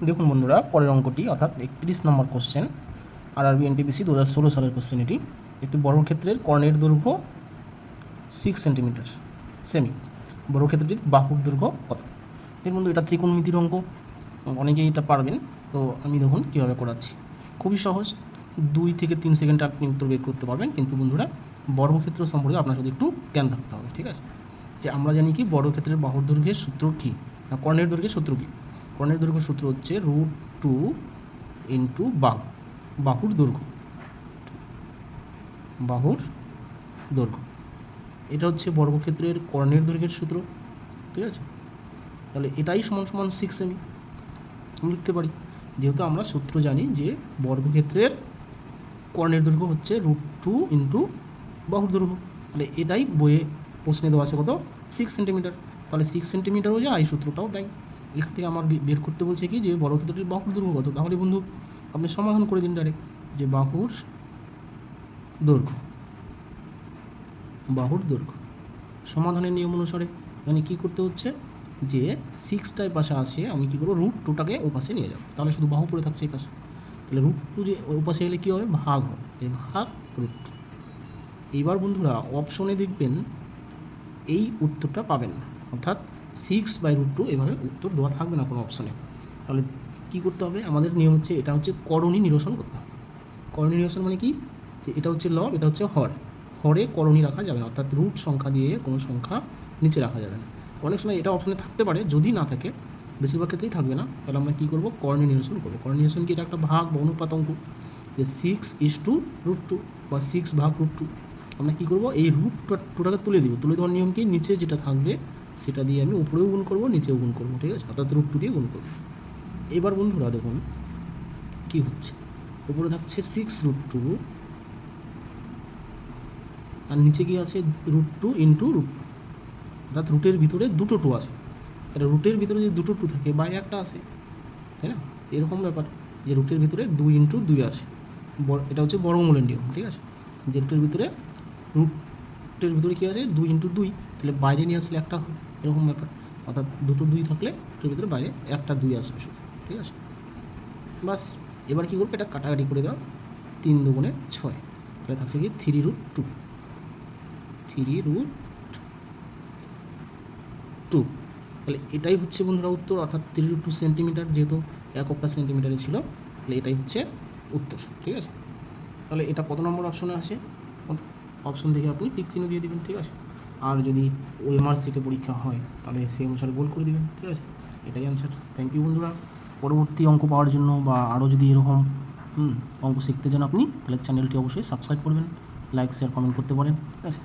দেখুন বন্ধুরা, পরের অঙ্কটি অর্থাৎ 31 নম্বর কোশ্চেন, আরআরবি এনটিপিসি 2016 সালের কোশ্চেন। এটি একটি বর্গক্ষেত্রের কর্ণের দৈর্ঘ্য 6 সেন্টিমিটার সেমি। বর্গক্ষেত্রটির বাহুর দৈর্ঘ্য কত? এর বন্ধু এটা ত্রিকোণমিতির অঙ্ক, অনেকেই এটা পারবেন। তো আমি দেখুন কীভাবে করাচ্ছি, খুবই সহজ। 2 থেকে 3 সেকেন্ডে আপনি উত্তর বের করতে পারবেন। কিন্তু বন্ধুরা, বর্গক্ষেত্র সম্পর্কে আপনার সাথে একটু জ্ঞান থাকতে হবে, ঠিক আছে? যে আমরা জানি কি বর্গক্ষেত্রের বাহুর দৈর্ঘ্যের সূত্র কী, না কর্ণের দৈর্ঘ্যের সূত্র কী? কর্ণের দৈর্ঘ্য সূত্র হচ্ছে √2 ইন্টু বাহুর দৈর্ঘ্য। বাহুর দৈর্ঘ্য এটা হচ্ছে বর্গক্ষেত্রের কর্ণের দৈর্ঘ্যের সূত্র, ঠিক আছে? তাহলে এটাই সমান সমান 6 সেমি লিখতে পারি, যেহেতু আমরা সূত্র জানি যে বর্গক্ষেত্রের কর্ণের দৈর্ঘ্য হচ্ছে √2 ইন্টু বাহুর দৈর্ঘ্য। তাহলে এটাই বইয়ে প্রশ্নে দেওয়া আছে কত? 6 সেন্টিমিটার। তাহলে 6 সেন্টিমিটারও যায়, এই সূত্রটাও তাই। এখান থেকে আমার বের করতে বলছে কি যে বর্গক্ষেত্রটির বাহুর দৈর্ঘ্য কত। তাহলে বন্ধু আপনি সমাধান করে দিন ডাইরেক্ট, যে বাহুর দৈর্ঘ্য সমাধানের নিয়ম অনুসারে এখানে কী করতে হচ্ছে, যে 6টায় পাশে আসে আমি কী করবো, √2টাকে ও পাশে নিয়ে যাবো, তাহলে শুধু বাহু পড়ে থাকছে এই পাশে। তাহলে √2 যে ওই পাশে এলে কী হবে, ভাগ হবে, এই ভাগ √2। এইবার বন্ধুরা অপশনে দেখবেন এই উত্তরটা পাবেন না, অর্থাৎ 6/√2 এভাবে উত্তর দেওয়া থাকবে না কোনো অপশনে। তাহলে কী করতে হবে, আমাদের নিয়ম হচ্ছে এটা হচ্ছে করণী নিরসন করতে হবে। করণী নিরসন মানে কি, যে এটা হচ্ছে লব, এটা হচ্ছে হরে করণী রাখা যাবে না, অর্থাৎ রুট সংখ্যা দিয়ে কোনো সংখ্যা নিচে রাখা যাবে না। তো অনেক সময় এটা অপশনে থাকতে পারে, যদি না থাকে, বেশিরভাগ ক্ষেত্রেই থাকবে না, তাহলে আমরা কী করবো, করণী নিরসন করবো। করণী নিরসন কি, এটা একটা ভাগ বা অনুপাত অঙ্ক, যে 6:√2 বা 6/√2। আমরা কী করবো, এই √2টাকে তুলে দিব। তুলে দেওয়ার নিয়ম কি, নিচে যেটা থাকবে সেটা দিয়ে আমি উপরেও গুণ করবো, নিচেও গুণ করবো, ঠিক আছে? অর্থাৎ √2 দিয়ে গুণ করবো। এবার বন্ধুরা দেখুন কী হচ্ছে, উপরে থাকছে 6√2 আর নিচে কি আছে, √2 ইন্টু √2, অর্থাৎ রুটের ভিতরে দুটো 2 আছে। তাহলে রুটের ভিতরে যদি দুটো 2 থাকে, বাইরে একটা আসে, তাই না? এরকম ব্যাপার, যে রুটের ভিতরে 2 ইন্টু 2 আসে। এটা হচ্ছে বর্গমূলের নিয়ম, ঠিক আছে? যে রুটের ভিতরে কী আছে, 2 ইন্টু 2, তাহলে বাইরে নিয়ে আসলে একটা হবে, এরকম ব্যাপার। অর্থাৎ দুটো 2 থাকলে রুটের ভিতরে বাইরে একটা 2 আসবে শুধু, ঠিক আছে? বাস, এবার কী করবে, এটা কাটাকাটি করে দাও, 3 দুগুণে 6, তাহলে থাকছে কি 3√2। তাহলে এটাই হচ্ছে বন্ধুরা উত্তর, অর্থাৎ 3√2 সেন্টিমিটার, যেহেতু এককটা সেন্টিমিটারে ছিল, তাহলে এটাই হচ্ছে উত্তর, ঠিক আছে? তাহলে এটা কত নম্বর অপশনে আসে, অপশন দেখে আপনি টিক চিহ্ন দিয়ে দেবেন, ঠিক আছে? আর যদি ওএমআর সিটে পরীক্ষা হয় তাহলে সেই অনুসারে গোল করে দেবেন, ঠিক আছে? এটাই অ্যান্সার। থ্যাংক ইউ বন্ধুরা। পরবর্তী অঙ্ক পাওয়ার জন্য বা আরও যদি এরকম অঙ্ক শিখতে চান আপনি, তাহলে চ্যানেলটি অবশ্যই সাবস্ক্রাইব করবেন, লাইক শেয়ার কমেন্ট করতে পারেন, ঠিক আছে?